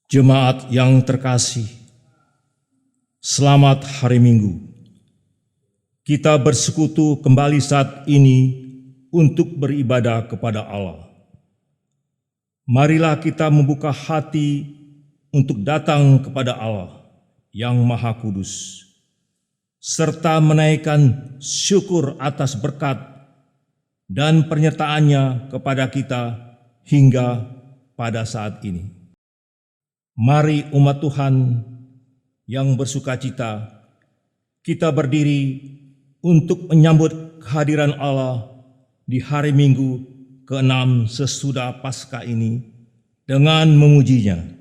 Jemaat yang terkasih, selamat hari Minggu. Kita bersekutu kembali saat ini untuk beribadah kepada Allah. Marilah kita membuka hati untuk datang kepada Allah yang Maha Kudus, serta menaikkan syukur atas berkat dan penyertaannya kepada kita hingga pada saat ini. Mari umat Tuhan yang bersukacita, kita berdiri untuk menyambut kehadiran Allah di hari Minggu ke-6 sesudah Paskah ini dengan memujinya.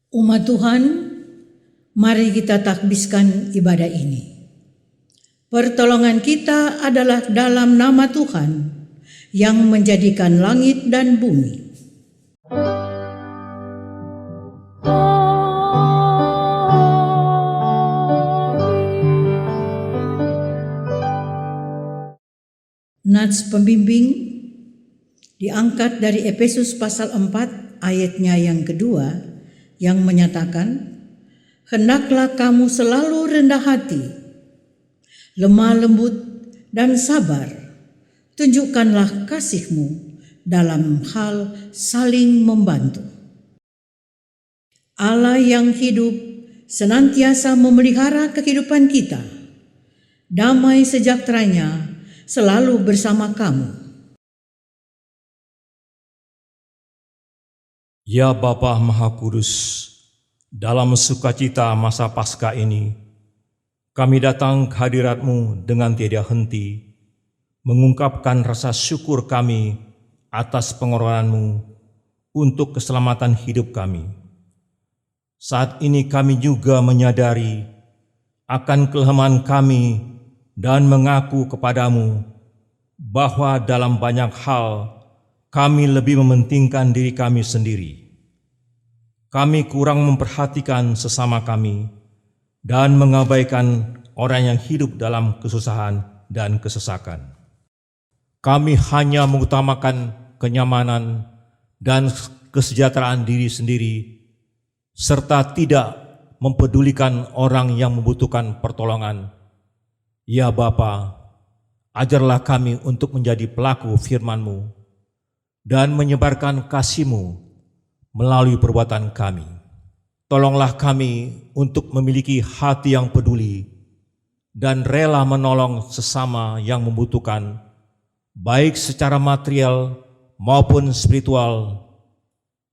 Umat Tuhan, mari kita takbiskan ibadah ini. Pertolongan kita adalah dalam nama Tuhan yang menjadikan langit dan bumi. Nats pembimbing diangkat dari Efesus pasal 4 ayatnya yang kedua, yang menyatakan, "Hendaklah kamu selalu rendah hati, lemah lembut dan sabar. Tunjukkanlah kasih-Mu dalam hal saling membantu." Allah yang hidup senantiasa memelihara kehidupan kita. Damai sejahteranya selalu bersama kamu. Ya Bapa Maha Kudus, dalam sukacita masa Paskah ini, kami datang ke hadirat-Mu dengan tiada henti, mengungkapkan rasa syukur kami atas pengorbanan-Mu untuk keselamatan hidup kami. Saat ini kami juga menyadari akan kelemahan kami dan mengaku kepadamu bahwa dalam banyak hal kami lebih mementingkan diri kami sendiri. Kami kurang memperhatikan sesama kami dan mengabaikan orang yang hidup dalam kesusahan dan kesesakan. Kami hanya mengutamakan kenyamanan dan kesejahteraan diri sendiri, serta tidak mempedulikan orang yang membutuhkan pertolongan. Ya Bapa, ajarlah kami untuk menjadi pelaku firman-Mu dan menyebarkan kasih-Mu melalui perbuatan kami. Tolonglah kami untuk memiliki hati yang peduli dan rela menolong sesama yang membutuhkan, baik secara material maupun spiritual.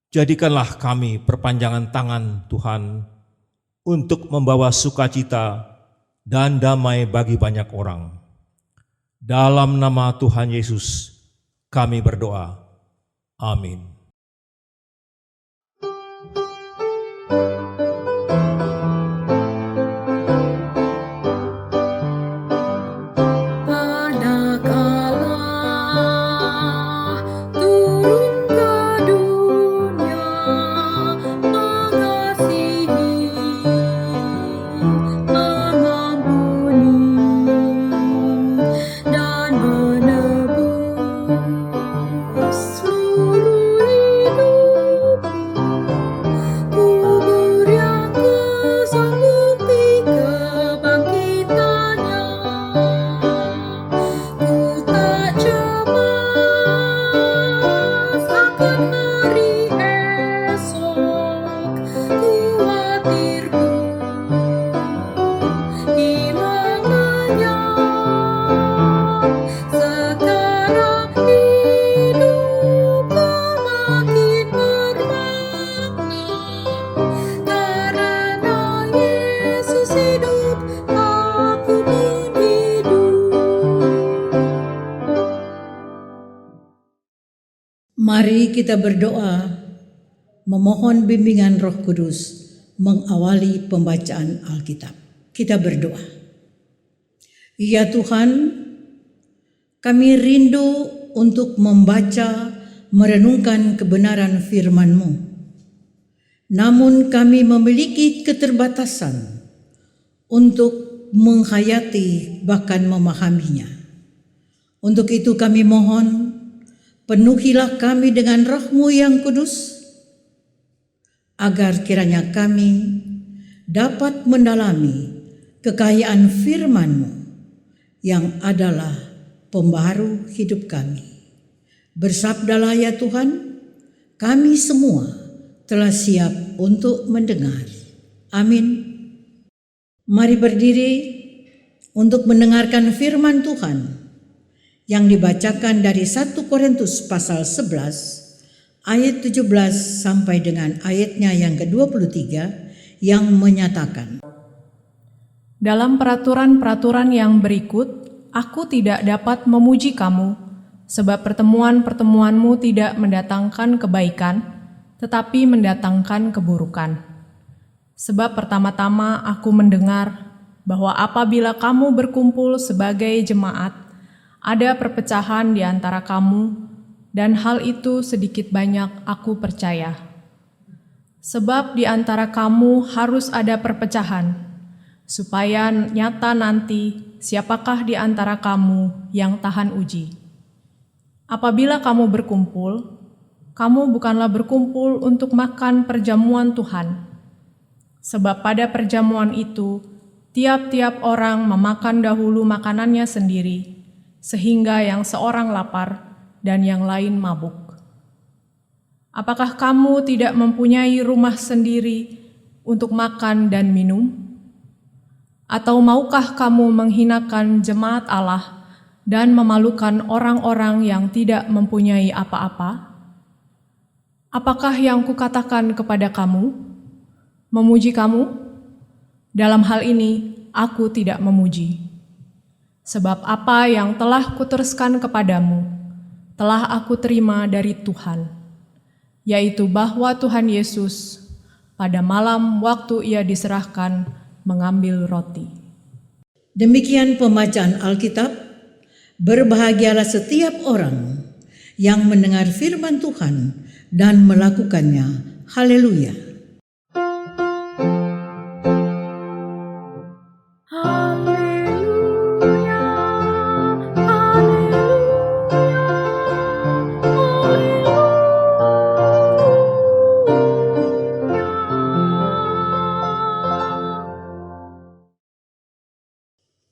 Jadikanlah kami perpanjangan tangan Tuhan untuk membawa sukacita dan damai bagi banyak orang. Dalam nama Tuhan Yesus kami berdoa. Amin. Dan menebus Mari kita berdoa, memohon bimbingan Roh Kudus mengawali pembacaan Alkitab. Kita berdoa. Ya Tuhan, kami rindu untuk membaca, merenungkan kebenaran firman-Mu. Namun kami memiliki keterbatasan untuk menghayati bahkan memahaminya. Untuk itu kami mohon, penuhilah kami dengan Roh-Mu yang kudus, agar kiranya kami dapat mendalami kekayaan firman-Mu yang adalah pembaharu hidup kami. Bersabdalah ya Tuhan, kami semua telah siap untuk mendengar. Amin. Mari berdiri untuk mendengarkan firman Tuhan yang dibacakan dari 1 Korintus pasal 11 ayat 17 sampai dengan ayatnya yang ke-23 yang menyatakan, dalam peraturan-peraturan yang berikut, aku tidak dapat memuji kamu, sebab pertemuan-pertemuanmu tidak mendatangkan kebaikan, tetapi mendatangkan keburukan. Sebab pertama-tama aku mendengar bahwa apabila kamu berkumpul sebagai jemaat, ada perpecahan di antara kamu, dan hal itu sedikit banyak aku percaya. Sebab di antara kamu harus ada perpecahan, supaya nyata nanti siapakah di antara kamu yang tahan uji. Apabila kamu berkumpul, kamu bukanlah berkumpul untuk makan perjamuan Tuhan. Sebab pada perjamuan itu, tiap-tiap orang memakan dahulu makanannya sendiri, sehingga yang seorang lapar dan yang lain mabuk. Apakah kamu tidak mempunyai rumah sendiri untuk makan dan minum? Atau maukah kamu menghinakan jemaat Allah dan memalukan orang-orang yang tidak mempunyai apa-apa? Apakah yang kukatakan kepada kamu? Memuji kamu? Dalam hal ini, aku tidak memuji. Sebab apa yang telah kuteruskan kepadamu, telah aku terima dari Tuhan, yaitu bahwa Tuhan Yesus pada malam waktu Ia diserahkan mengambil roti. Demikian pembacaan Alkitab. Berbahagialah setiap orang yang mendengar firman Tuhan dan melakukannya. Haleluya.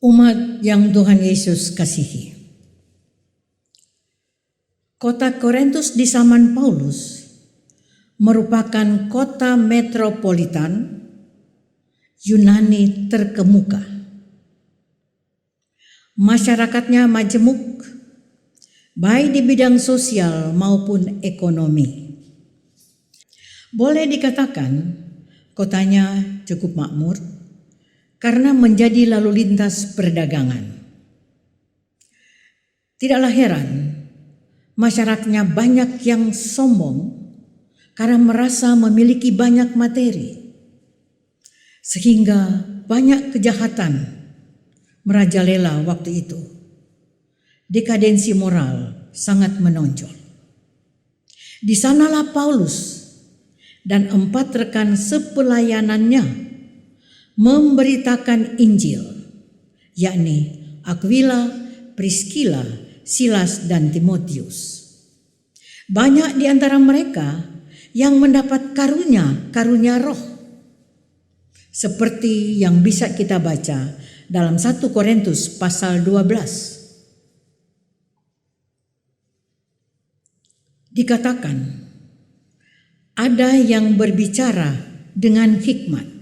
Umat yang Tuhan Yesus kasihi. Kota Korintus di zaman Paulus merupakan kota metropolitan Yunani terkemuka. Masyarakatnya majemuk, baik di bidang sosial maupun ekonomi. Boleh dikatakan kotanya cukup makmur, karena menjadi lalu lintas perdagangan. Tidaklah heran, masyarakatnya banyak yang sombong karena merasa memiliki banyak materi, sehingga banyak kejahatan merajalela waktu itu. Dekadensi moral sangat menonjol. Di sanalah Paulus dan 4 rekan sepelayanannya memberitakan Injil, yakni Aquila, Priscilla, Silas, dan Timotius. Banyak di antara mereka yang mendapat karunia roh, seperti yang bisa kita baca dalam 1 Korintus pasal 12. Dikatakan, ada yang berbicara dengan hikmat,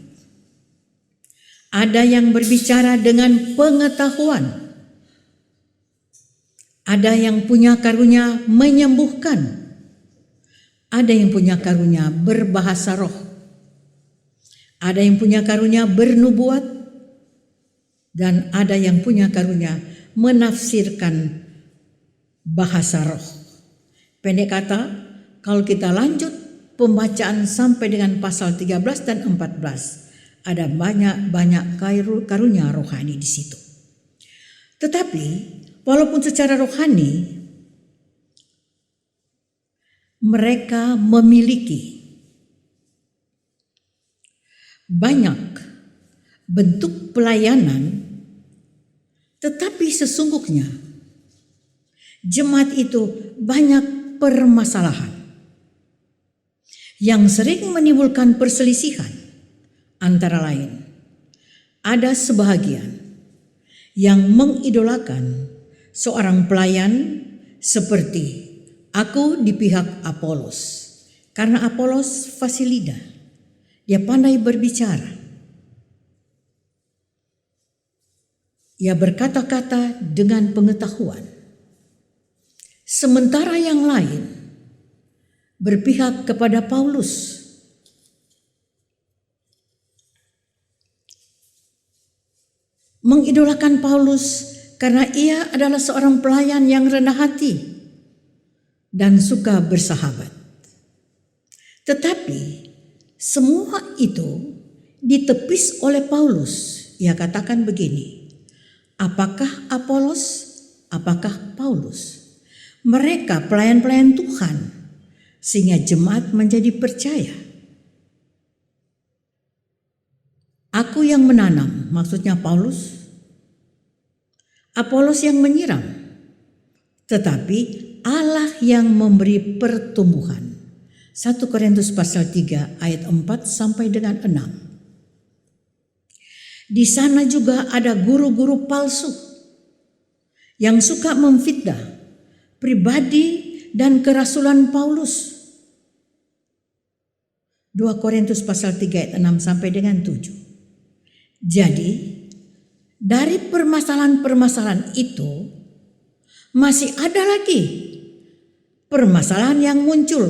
ada yang berbicara dengan pengetahuan, ada yang punya karunia menyembuhkan, ada yang punya karunia berbahasa roh, ada yang punya karunia bernubuat, dan ada yang punya karunia menafsirkan bahasa roh. Pendek kata, kalau kita lanjut pembacaan sampai dengan pasal 13 dan 14, ada banyak karunia rohani di situ. Tetapi walaupun secara rohani mereka memiliki banyak bentuk pelayanan, tetapi sesungguhnya jemaat itu banyak permasalahan yang sering menimbulkan perselisihan. Antara lain, ada sebahagian yang mengidolakan seorang pelayan seperti aku di pihak Apolos, karena Apolos fasilida, dia pandai berbicara, ia berkata-kata dengan pengetahuan. Sementara yang lain berpihak kepada Paulus, mengidolakan Paulus karena ia adalah seorang pelayan yang rendah hati dan suka bersahabat. Tetapi semua itu ditepis oleh Paulus. Ia katakan begini, apakah Apolos, apakah Paulus? Mereka pelayan-pelayan Tuhan, sehingga jemaat menjadi percaya. Aku yang menanam, maksudnya Paulus. Apolos yang menyiram, tetapi Allah yang memberi pertumbuhan. 1 Korintus pasal 3 ayat 4 sampai dengan 6. Di sana juga ada guru-guru palsu yang suka memfitnah pribadi dan kerasulan Paulus. 2 Korintus pasal 3 ayat 6 sampai dengan 7. Jadi, dari permasalahan-permasalahan itu masih ada lagi permasalahan yang muncul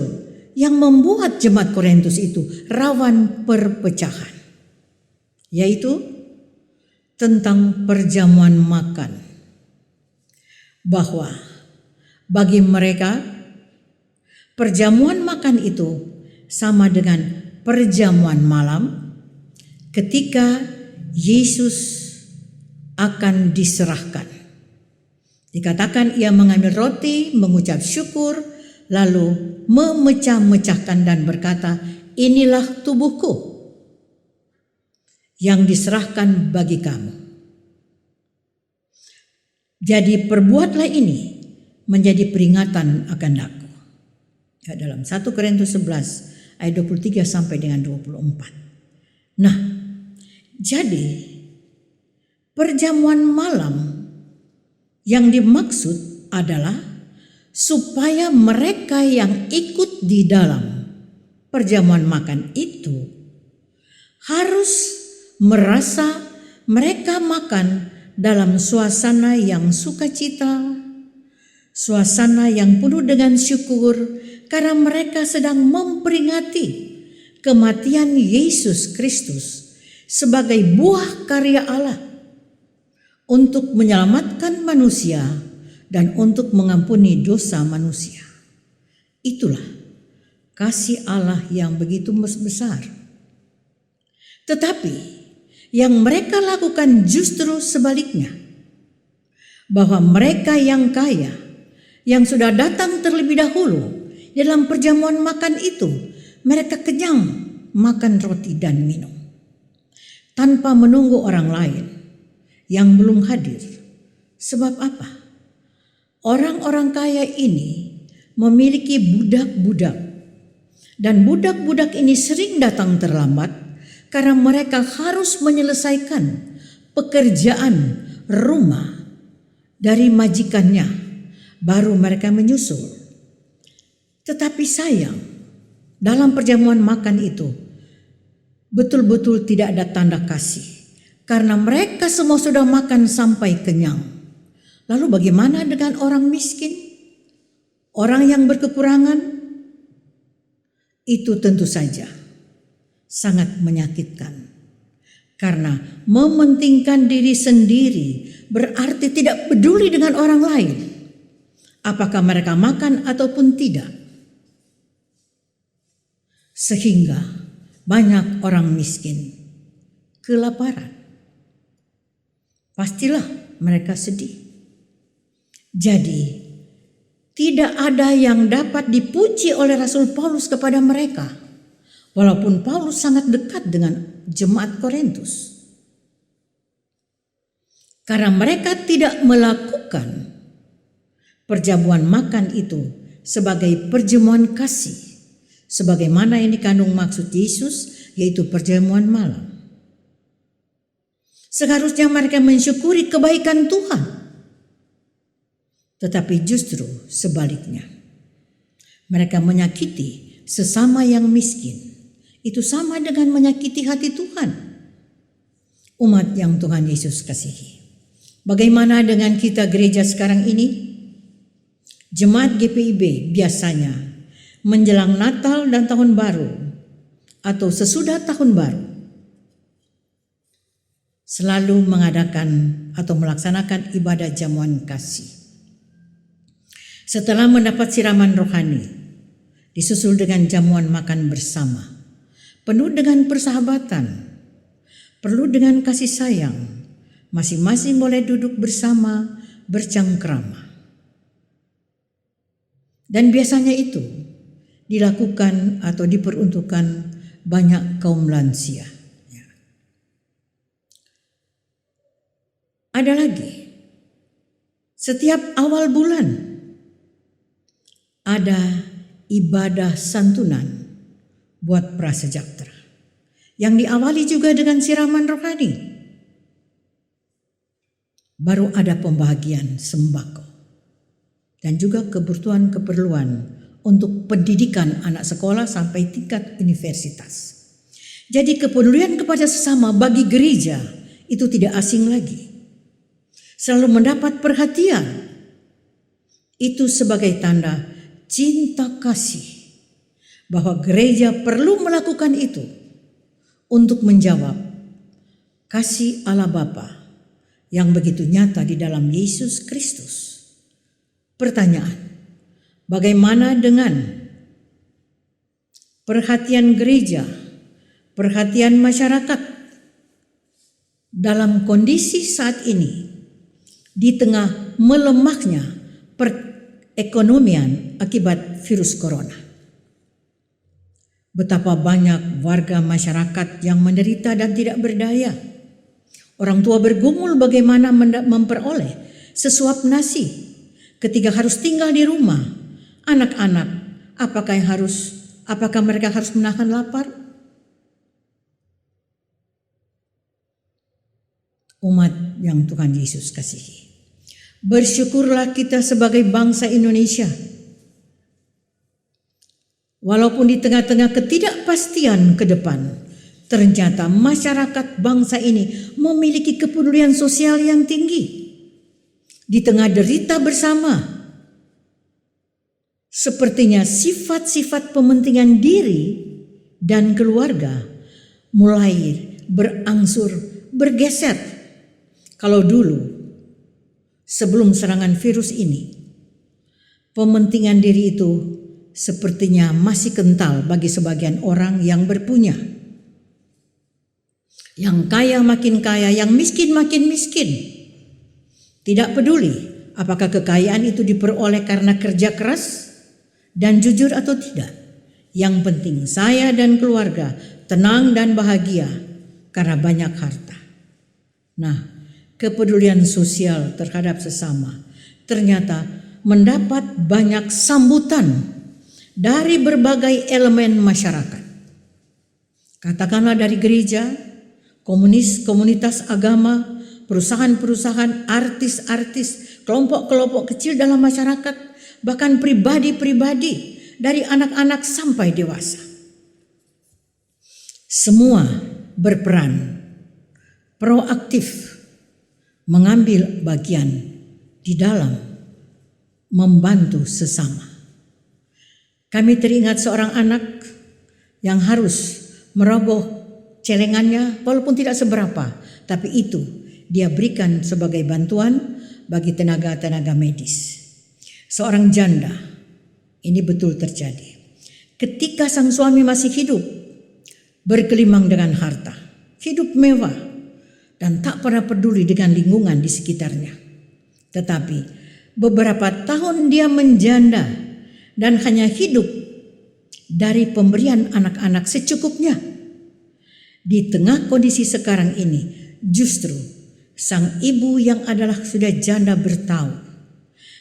yang membuat jemaat Korintus itu rawan perpecahan, yaitu tentang perjamuan makan. Bahwa bagi mereka perjamuan makan itu sama dengan perjamuan malam ketika Yesus akan diserahkan. Dikatakan ia mengambil roti, mengucap syukur, lalu memecah-mecahkan dan berkata, inilah tubuhku yang diserahkan bagi kamu. Jadi perbuatlah ini menjadi peringatan akan aku. Ya, dalam 1 Korintus 11 ayat 23 sampai dengan 24. Nah, jadi perjamuan malam yang dimaksud adalah supaya mereka yang ikut di dalam perjamuan makan itu harus merasa mereka makan dalam suasana yang sukacita, suasana yang penuh dengan syukur, karena mereka sedang memperingati kematian Yesus Kristus sebagai buah karya Allah untuk menyelamatkan manusia dan untuk mengampuni dosa manusia. Itulah kasih Allah yang begitu besar. Tetapi yang mereka lakukan justru sebaliknya, bahwa mereka yang kaya, yang sudah datang terlebih dahulu dalam perjamuan makan itu, mereka kenyang makan roti dan minum tanpa menunggu orang lain yang belum hadir. Sebab apa? Orang-orang kaya ini memiliki budak-budak, dan budak-budak ini sering datang terlambat karena mereka harus menyelesaikan pekerjaan rumah dari majikannya, baru mereka menyusul. Tetapi sayang, dalam perjamuan makan itu betul-betul tidak ada tanda kasih, karena mereka semua sudah makan sampai kenyang. Lalu bagaimana dengan orang miskin? Orang yang berkekurangan? Itu tentu saja sangat menyakitkan. Karena mementingkan diri sendiri berarti tidak peduli dengan orang lain, apakah mereka makan ataupun tidak. sehingga banyak orang miskin kelaparan. Pastilah mereka sedih. Jadi tidak ada yang dapat dipuji oleh Rasul Paulus kepada mereka, walaupun Paulus sangat dekat dengan jemaat Korintus. Karena mereka tidak melakukan perjamuan makan itu sebagai perjamuan kasih, sebagaimana yang dikandung maksud Yesus, yaitu perjamuan malam. Seharusnya mereka mensyukuri kebaikan Tuhan, tetapi justru sebaliknya. Mereka menyakiti sesama yang miskin. Itu sama dengan menyakiti hati Tuhan. Umat yang Tuhan Yesus kasihi. Bagaimana dengan kita gereja sekarang ini? Jemaat GPIB biasanya menjelang Natal dan Tahun Baru atau sesudah Tahun Baru selalu mengadakan atau melaksanakan ibadah jamuan kasih. Setelah mendapat siraman rohani, disusul dengan jamuan makan bersama, penuh dengan persahabatan, penuh dengan kasih sayang, masing-masing boleh duduk bersama, bercengkrama. Dan biasanya itu dilakukan atau diperuntukkan banyak kaum lansia. Ada lagi, setiap awal bulan ada ibadah santunan buat prasejahtera yang diawali juga dengan siraman rohani. Baru ada pembagian sembako dan juga kebutuhan-keperluan untuk pendidikan anak sekolah sampai tingkat universitas. Jadi kepedulian kepada sesama bagi gereja itu tidak asing lagi. Selalu mendapat perhatian. Itu sebagai tanda cinta kasih bahwa gereja perlu melakukan itu untuk menjawab kasih Allah Bapa yang begitu nyata di dalam Yesus Kristus. Pertanyaan, bagaimana dengan perhatian gereja, perhatian masyarakat dalam kondisi saat ini? Di tengah melemahnya perekonomian akibat virus corona. Betapa banyak warga masyarakat yang menderita dan tidak berdaya. Orang tua bergumul bagaimana memperoleh sesuap nasi ketika harus tinggal di rumah. Anak-anak, apakah mereka harus menahan lapar? Umat yang Tuhan Yesus kasihi. Bersyukurlah kita sebagai bangsa Indonesia. Walaupun di tengah-tengah ketidakpastian ke depan, ternyata masyarakat bangsa ini memiliki kepedulian sosial yang tinggi. Di tengah derita bersama, sepertinya sifat-sifat pementingan diri dan keluarga mulai berangsur bergeser. Kalau dulu, sebelum serangan virus ini, pementingan diri itu sepertinya masih kental bagi sebagian orang yang berpunya. Yang kaya makin kaya, yang miskin makin miskin. Tidak peduli apakah kekayaan itu diperoleh karena kerja keras dan jujur atau tidak. Yang penting saya dan keluarga tenang dan bahagia karena banyak harta. Nah, kepedulian sosial terhadap sesama ternyata mendapat banyak sambutan dari berbagai elemen masyarakat. Katakanlah dari gereja, komunitas agama, perusahaan-perusahaan, artis-artis, kelompok-kelompok kecil dalam masyarakat, bahkan pribadi-pribadi dari anak-anak sampai dewasa. Semua berperan proaktif mengambil bagian di dalam membantu sesama. Kami teringat seorang anak yang harus merogoh celengannya walaupun tidak seberapa, tapi itu dia berikan sebagai bantuan bagi tenaga-tenaga medis. Seorang janda, ini betul terjadi. ketika sang suami masih hidup, bergelimang dengan harta, hidup mewah, dan tak pernah peduli dengan lingkungan di sekitarnya. Tetapi beberapa tahun dia menjanda dan hanya hidup dari pemberian anak-anak secukupnya. Di tengah kondisi sekarang ini, justru sang ibu yang adalah sudah janda bertahun,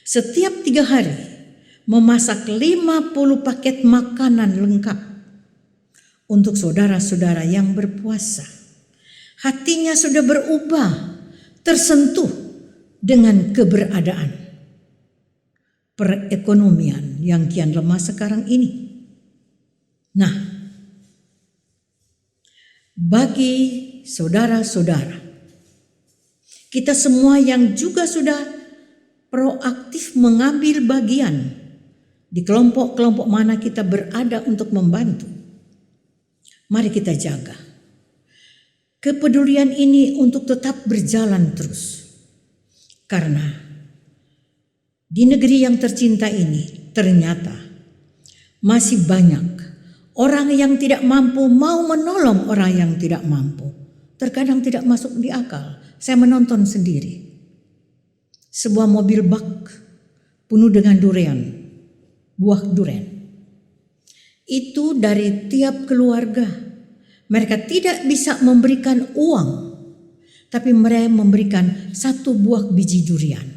setiap 3 hari memasak 50 paket makanan lengkap untuk saudara-saudara yang berpuasa. Hatinya sudah berubah, tersentuh dengan keberadaan perekonomian yang kian lemah sekarang ini. Nah, bagi saudara-saudara, kita semua yang juga sudah proaktif mengambil bagian di kelompok-kelompok mana kita berada untuk membantu, mari kita jaga kepedulian ini untuk tetap berjalan terus. Karena di negeri yang tercinta ini ternyata masih banyak orang yang tidak mampu mau menolong orang yang tidak mampu. Terkadang tidak masuk di akal. Saya menonton sendiri. Sebuah mobil bak penuh dengan durian, buah durian. Itu dari tiap keluarga. Mereka tidak bisa memberikan uang, tapi mereka memberikan 1 buah biji durian.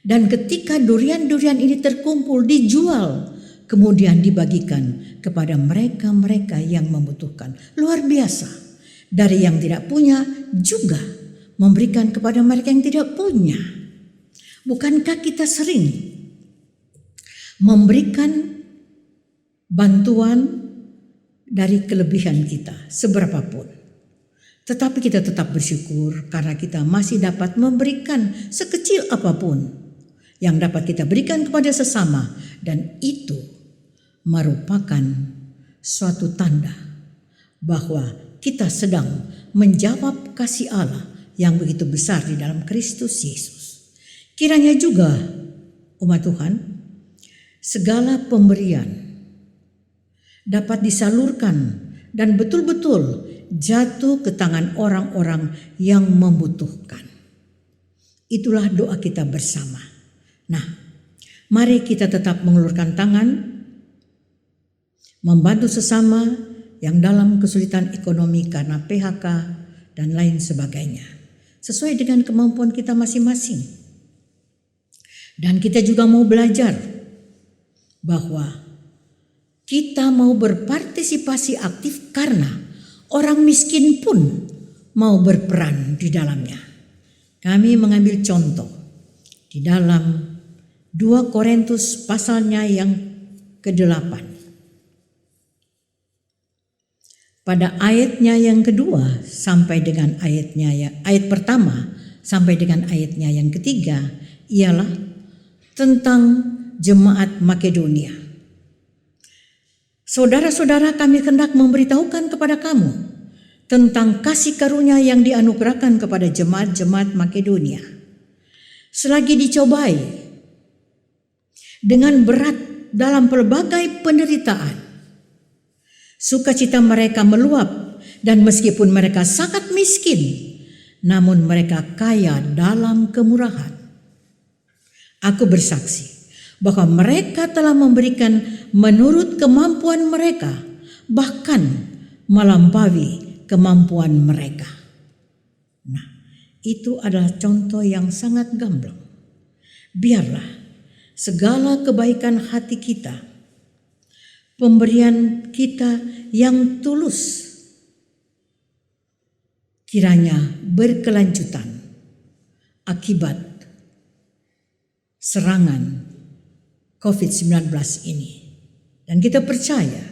Dan ketika durian-durian ini terkumpul, dijual, kemudian dibagikan kepada mereka-mereka yang membutuhkan. Luar biasa. Dari yang tidak punya juga memberikan kepada mereka yang tidak punya. Bukankah kita sering memberikan bantuan dari kelebihan kita seberapapun? Tetapi kita tetap bersyukur karena kita masih dapat memberikan sekecil apapun yang dapat kita berikan kepada sesama, dan itu merupakan suatu tanda bahwa kita sedang menjawab kasih Allah yang begitu besar di dalam Kristus Yesus. Kiranya juga umat Tuhan, segala pemberian dapat disalurkan dan betul-betul jatuh ke tangan orang-orang yang membutuhkan. Itulah doa kita bersama. Nah, mari kita tetap mengulurkan tangan, membantu sesama yang dalam kesulitan ekonomi karena PHK dan lain sebagainya, sesuai dengan kemampuan kita masing-masing. Dan kita juga mau belajar bahwa kita mau berpartisipasi aktif karena orang miskin pun mau berperan di dalamnya. Kami mengambil contoh di dalam 2 Korintus pasalnya yang ke-8. Pada ayatnya yang kedua sampai dengan ayat pertama sampai dengan ayatnya yang ketiga ialah tentang jemaat Makedonia. Saudara-saudara, kami hendak memberitahukan kepada kamu tentang kasih karunia yang dianugerahkan kepada jemaat-jemaat Makedonia. Selagi dicobai dengan berat dalam pelbagai penderitaan, sukacita mereka meluap, dan meskipun mereka sangat miskin, namun mereka kaya dalam kemurahan. Aku bersaksi bahwa mereka telah memberikan menurut kemampuan mereka, bahkan melampaui kemampuan mereka. Nah, itu adalah contoh yang sangat gamblang. Biarlah segala kebaikan hati kita, pemberian kita yang tulus, kiranya berkelanjutan akibat serangan COVID-19 ini. Dan kita percaya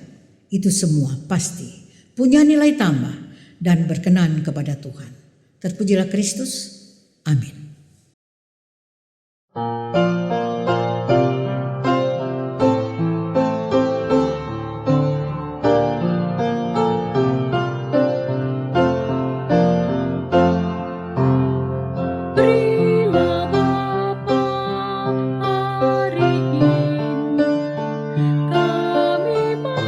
itu semua pasti punya nilai tambah dan berkenan kepada Tuhan. Terpujilah Kristus. Amin. Kami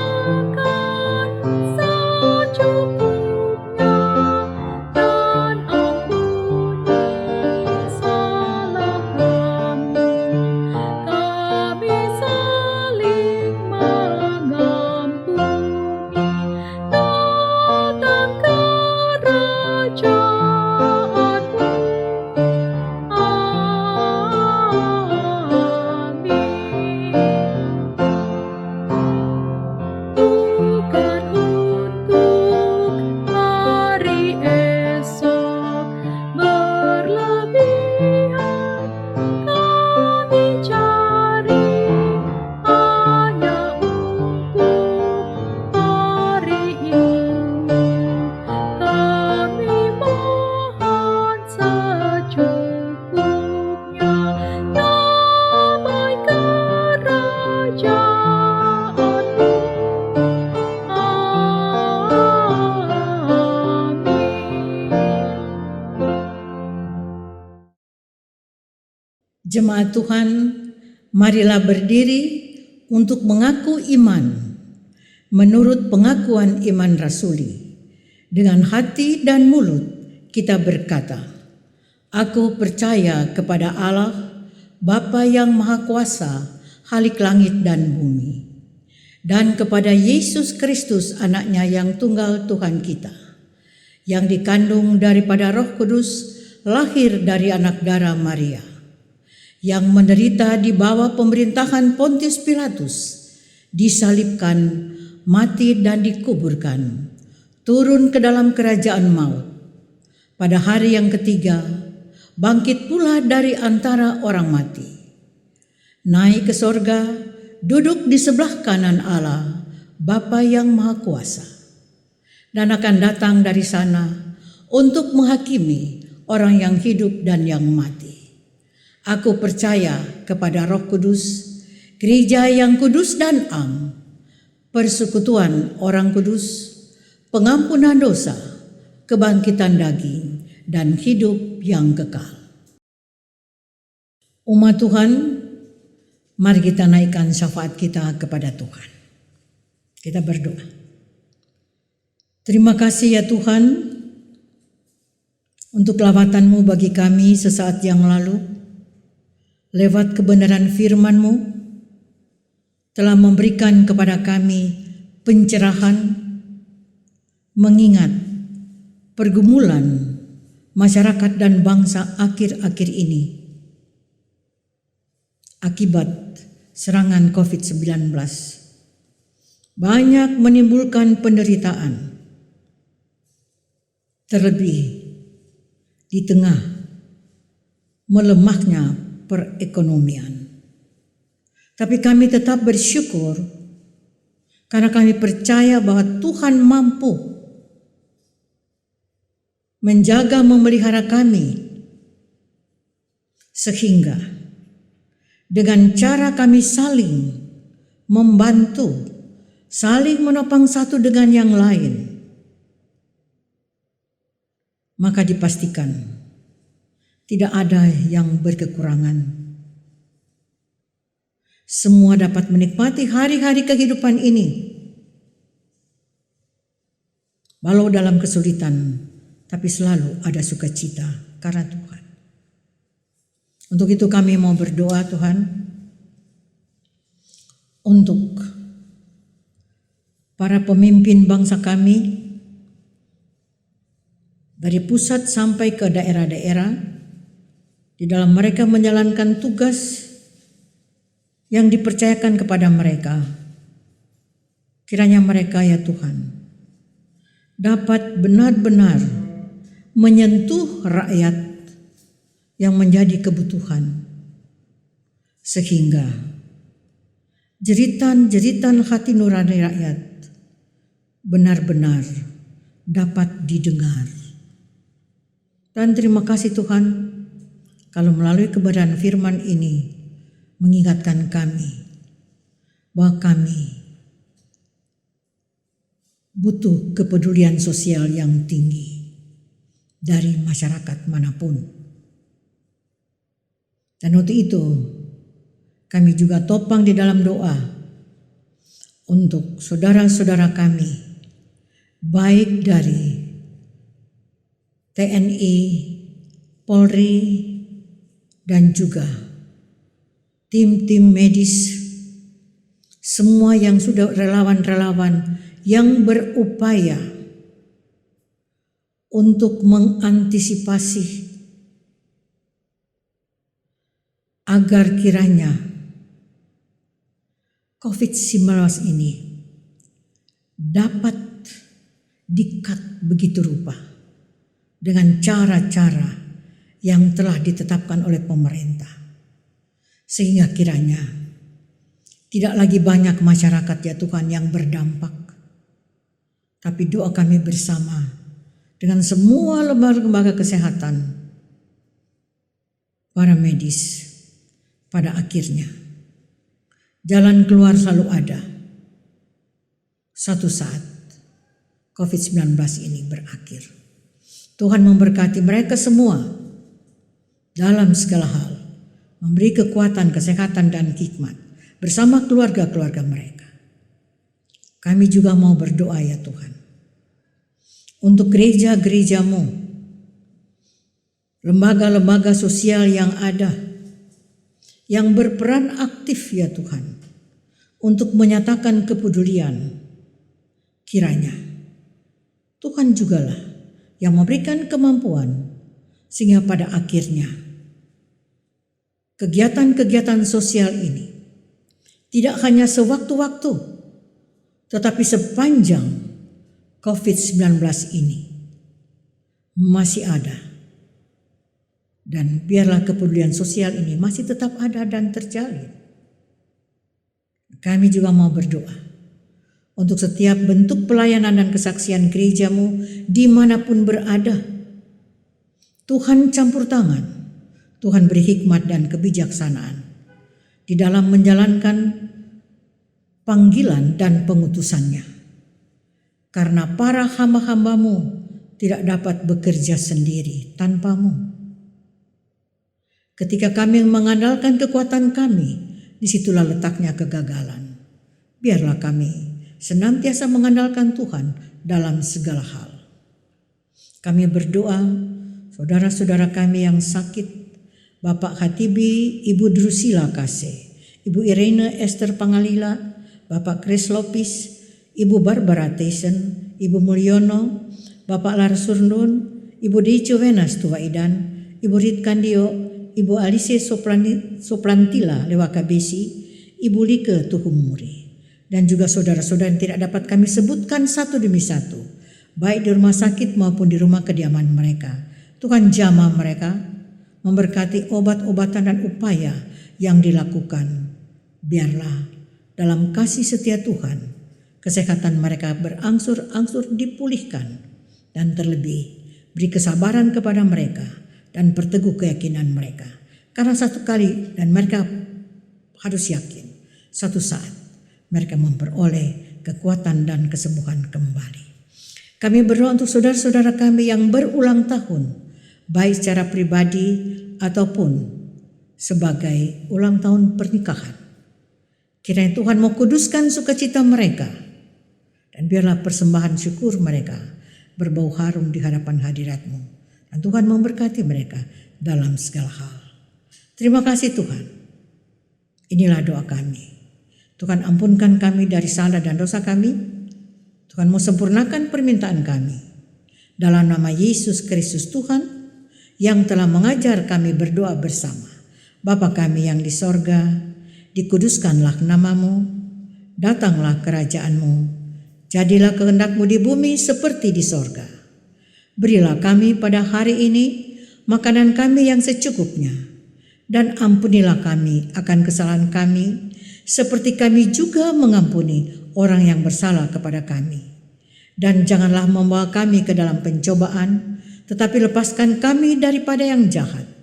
Jemaat Tuhan, marilah berdiri untuk mengaku iman menurut pengakuan iman rasuli. Dengan hati dan mulut kita berkata, aku percaya kepada Allah, Bapa yang Maha Kuasa, Khalik langit dan bumi, dan kepada Yesus Kristus anaknya yang tunggal Tuhan kita, yang dikandung daripada Roh Kudus, lahir dari anak darah Maria, yang menderita di bawah pemerintahan Pontius Pilatus, disalibkan, mati dan dikuburkan, turun ke dalam kerajaan maut. Pada hari yang ketiga, bangkit pula dari antara orang mati, naik ke sorga, duduk di sebelah kanan Allah, Bapa yang Maha Kuasa, dan akan datang dari sana untuk menghakimi orang yang hidup dan yang mati. Aku percaya kepada Roh Kudus, gereja yang kudus dan am, persekutuan orang kudus, pengampunan dosa, kebangkitan daging, dan hidup yang kekal. Umat Tuhan, mari kita naikkan syafaat kita kepada Tuhan. Kita berdoa. Terima kasih ya Tuhan untuk lawatan-Mu bagi kami sesaat yang lalu. Lewat kebenaran firman-Mu telah memberikan kepada kami pencerahan, mengingat pergumulan masyarakat dan bangsa akhir-akhir ini akibat serangan COVID-19 banyak menimbulkan penderitaan, terlebih di tengah melemahnya perekonomian. Tapi kami tetap bersyukur karena kami percaya bahwa Tuhan mampu menjaga memelihara kami, sehingga dengan cara kami saling membantu, saling menopang satu dengan yang lain, maka dipastikan tidak ada yang berkekurangan. Semua dapat menikmati hari-hari kehidupan ini, walau dalam kesulitan, tapi selalu ada sukacita karena Tuhan. Untuk itu kami mau berdoa Tuhan, untuk para pemimpin bangsa kami, dari pusat sampai ke daerah-daerah, di dalam mereka menjalankan tugas yang dipercayakan kepada mereka. Kiranya mereka ya Tuhan dapat benar-benar menyentuh rakyat yang menjadi kebutuhan, sehingga jeritan-jeritan hati nurani rakyat benar-benar dapat didengar. Dan terima kasih Tuhan, kalau melalui kebenaran firman ini mengingatkan kami bahwa kami butuh kepedulian sosial yang tinggi dari masyarakat manapun. Dan untuk itu kami juga topang di dalam doa untuk saudara-saudara kami, baik dari TNI, Polri, dan juga tim-tim medis, semua yang sudah relawan-relawan yang berupaya untuk mengantisipasi agar kiranya COVID-19 ini dapat di-cut begitu rupa dengan cara-cara yang telah ditetapkan oleh pemerintah. Sehingga kiranya tidak lagi banyak masyarakat ya Tuhan yang berdampak. Tapi doa kami bersama dengan semua lembaga kesehatan, para medis, pada akhirnya jalan keluar selalu ada. Satu saat COVID-19 ini berakhir. Tuhan memberkati mereka semua dalam segala hal, memberi kekuatan, kesehatan, dan hikmat bersama keluarga-keluarga mereka. Kami juga mau berdoa ya Tuhan, untuk gereja-gereja-Mu, lembaga-lembaga sosial yang ada, yang berperan aktif ya Tuhan, untuk menyatakan kepedulian. Kiranya Tuhan jugalah yang memberikan kemampuan, sehingga pada akhirnya kegiatan-kegiatan sosial ini tidak hanya sewaktu-waktu, tetapi sepanjang COVID-19 ini masih ada. Dan biarlah kepedulian sosial ini masih tetap ada dan terjalin. Kami juga mau berdoa untuk setiap bentuk pelayanan dan kesaksian gereja-Mu dimanapun berada. Tuhan campur tangan, Tuhan beri hikmat dan kebijaksanaan di dalam menjalankan panggilan dan pengutusannya. Karena para hamba-hamba-Mu tidak dapat bekerja sendiri tanpa-Mu. Ketika kami mengandalkan kekuatan kami, disitulah letaknya kegagalan. Biarlah kami senantiasa mengandalkan Tuhan dalam segala hal. Kami berdoa, saudara-saudara kami yang sakit, Bapak Khatibi, Ibu Drusila Kase, Ibu Irene Esther Pangalila, Bapak Chris Lopis, Ibu Barbara Tyson, Ibu Mulyono, Bapak Lars Surnun, Ibu Deico Wenas Tuwaidan, Ibu Rit Kandio, Ibu Alice Soplantila Lewaka Besi, Ibu Like Tuhumuri, dan juga saudara-saudara yang tidak dapat kami sebutkan satu demi satu, baik di rumah sakit maupun di rumah kediaman mereka. Tuhan jamah mereka, memberkati obat-obatan dan upaya yang dilakukan. Biarlah dalam kasih setia Tuhan, kesehatan mereka berangsur-angsur dipulihkan, dan terlebih beri kesabaran kepada mereka dan perteguh keyakinan mereka. Karena satu kali, dan mereka harus yakin, satu saat mereka memperoleh kekuatan dan kesembuhan kembali. Kami berdoa untuk saudara-saudara kami yang berulang tahun, baik secara pribadi ataupun sebagai ulang tahun pernikahan. Kiranya Tuhan mau kuduskan sukacita mereka, dan biarlah persembahan syukur mereka berbau harum di hadapan hadirat-Mu. Dan Tuhan memberkati mereka dalam segala hal. Terima kasih Tuhan. Inilah doa kami. Tuhan ampunkan kami dari salah dan dosa kami. Tuhan mau sempurnakan permintaan kami. Dalam nama Yesus Kristus Tuhan yang telah mengajar kami berdoa bersama. Bapa kami yang di sorga, dikuduskanlah nama-Mu, datanglah kerajaan-Mu, jadilah kehendak-Mu di bumi seperti di sorga. Berilah kami pada hari ini makanan kami yang secukupnya, dan ampunilah kami akan kesalahan kami, seperti kami juga mengampuni orang yang bersalah kepada kami. Dan janganlah membawa kami ke dalam pencobaan, tetapi lepaskan kami daripada yang jahat.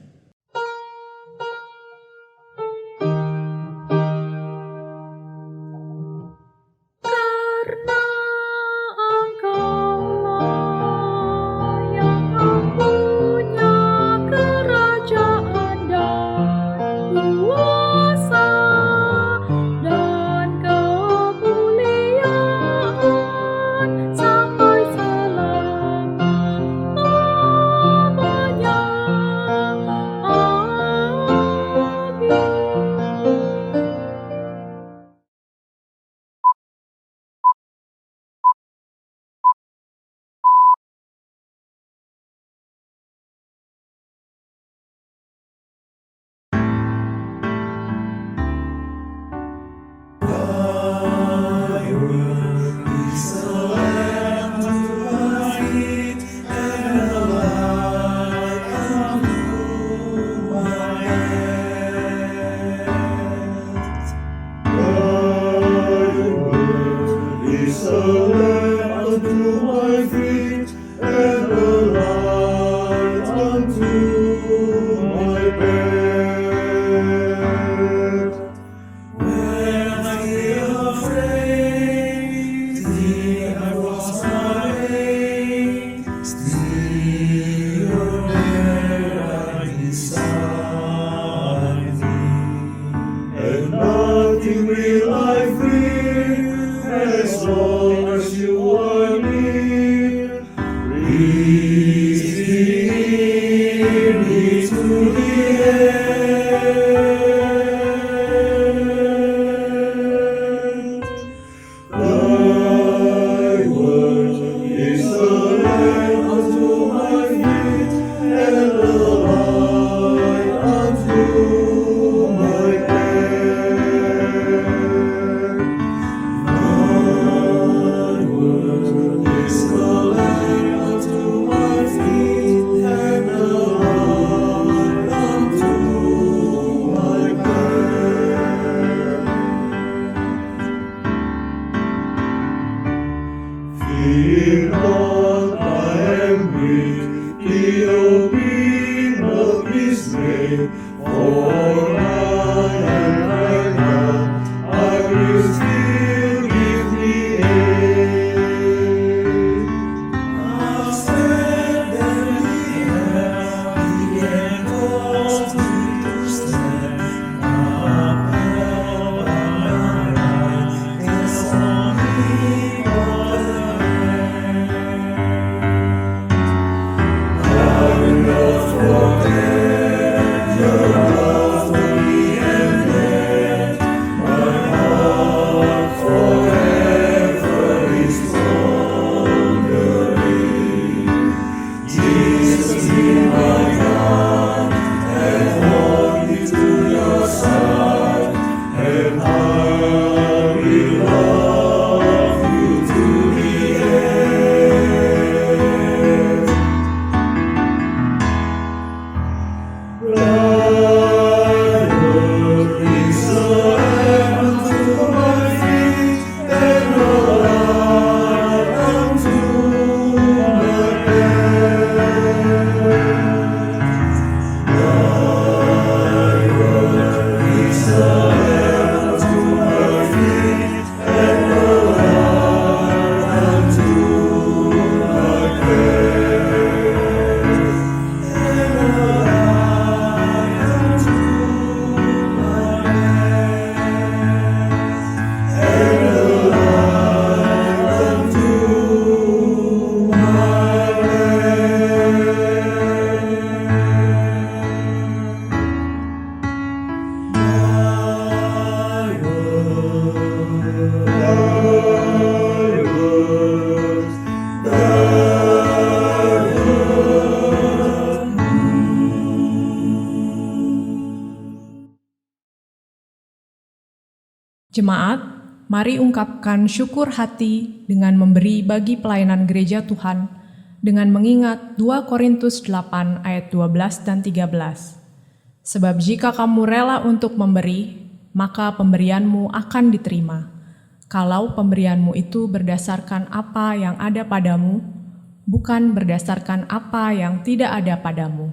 Jemaat, mari ungkapkan syukur hati dengan memberi bagi pelayanan gereja Tuhan dengan mengingat 2 Korintus 8 ayat 12 dan 13. Sebab jika kamu rela untuk memberi, maka pemberianmu akan diterima. Kalau pemberianmu itu berdasarkan apa yang ada padamu, bukan berdasarkan apa yang tidak ada padamu.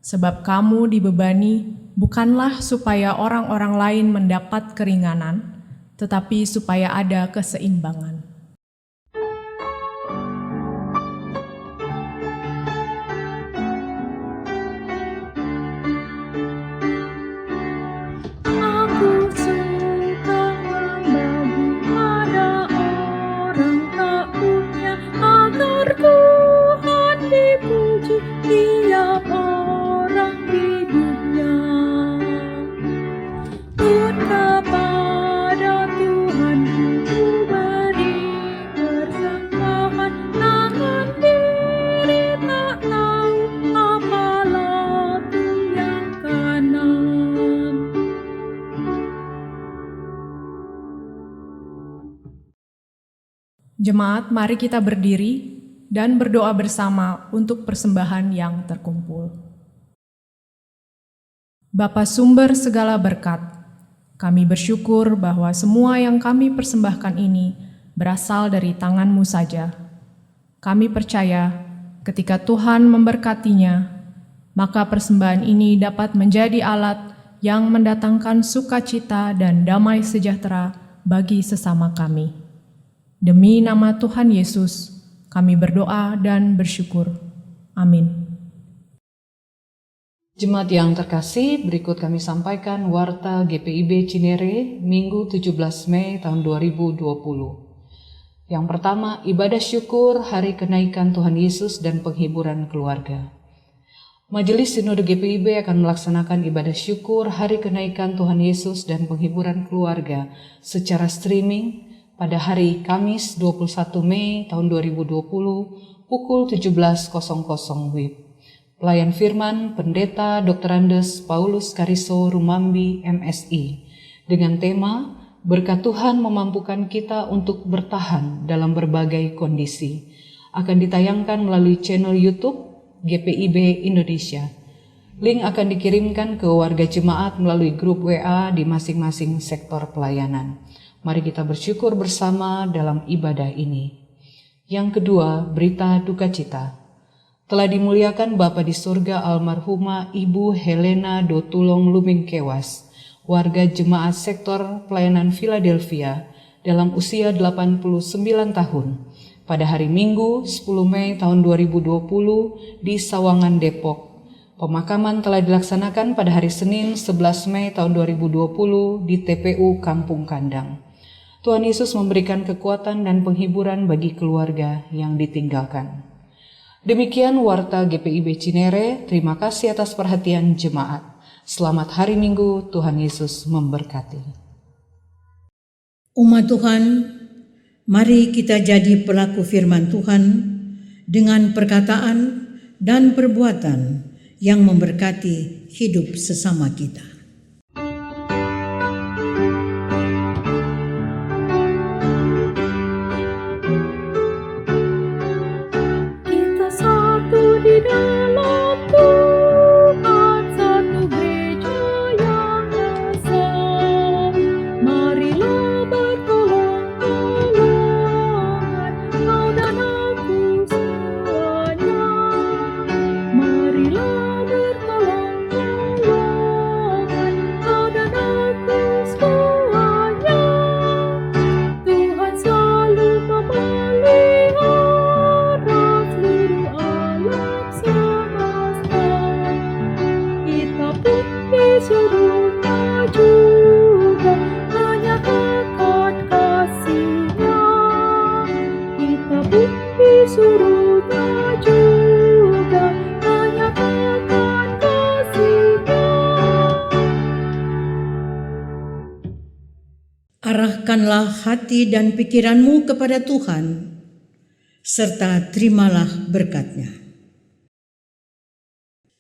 Sebab kamu dibebani bukanlah supaya orang-orang lain mendapat keringanan, tetapi supaya ada keseimbangan. Aku suka membagi pada orang tak punya, agar Tuhan dipuji tiap orang di dunia. Pun kepada Tuhan ku beri persembahan, tangan kiri tak tahu apalah tu yang kanan. Jemaat, mari kita berdiri dan berdoa bersama untuk persembahan yang terkumpul. Bapa sumber segala berkat, kami bersyukur bahwa semua yang kami persembahkan ini berasal dari tangan-Mu saja. Kami percaya ketika Tuhan memberkatinya, maka persembahan ini dapat menjadi alat yang mendatangkan sukacita dan damai sejahtera bagi sesama kami. Demi nama Tuhan Yesus, kami berdoa dan bersyukur. Amin. Jemaat yang terkasih, berikut kami sampaikan Warta GPIB Cinere, Minggu 17 Mei tahun 2020. Yang pertama, ibadah syukur Hari Kenaikan Tuhan Yesus dan penghiburan keluarga. Majelis Sinode GPIB akan melaksanakan ibadah syukur Hari Kenaikan Tuhan Yesus dan penghiburan keluarga secara streaming pada hari Kamis 21 Mei tahun 2020 pukul 17.00 WIB. Pelayan firman Pendeta Dr. Andes Paulus Kariso Rumambi MSI dengan tema Berkat Tuhan memampukan kita untuk bertahan dalam berbagai kondisi akan ditayangkan melalui channel YouTube GPIB Indonesia. Link akan dikirimkan ke warga jemaat melalui grup WA di masing-masing sektor pelayanan. Mari kita bersyukur bersama dalam ibadah ini. Yang kedua, berita duka cita. Telah dimuliakan Bapa di surga almarhumah Ibu Helena Dotulong Lumingkewas, warga jemaat sektor pelayanan Philadelphia dalam usia 89 tahun. Pada hari Minggu 10 Mei tahun 2020 di Sawangan, Depok. Pemakaman telah dilaksanakan pada hari Senin 11 Mei tahun 2020 di TPU Kampung Kandang. Tuhan Yesus memberikan kekuatan dan penghiburan bagi keluarga yang ditinggalkan. Demikian Warta GPIB Cinere, terima kasih atas perhatian jemaat. Selamat hari Minggu, Tuhan Yesus memberkati. Umat Tuhan, mari kita jadi pelaku firman Tuhan dengan perkataan dan perbuatan yang memberkati hidup sesama kita. Kita satu di dalam Tuhan, satu gereja yang esa. Marilah bertolong-tolongan, kau dan aku semuanya. Marilah bertolong-tolongan, kau dan aku semuanya. Tuhan selalu memelihara seluruh alam semesta. Kita pun disuruhnya juga menyatakan kasih-Nya. Kita pun disuruhnya juga menyatakan kasih-Nya. Arahkanlah hati dan pikiranmu kepada Tuhan, serta terimalah berkat-Nya.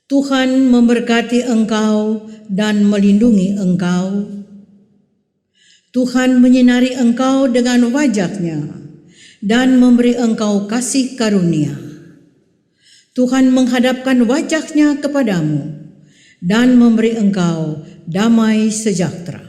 Tuhan memberkati engkau dan melindungi engkau. Tuhan menyinari engkau dengan wajah-Nya dan memberi engkau kasih karunia. Tuhan menghadapkan wajah-Nya kepadamu dan memberi engkau damai sejahtera.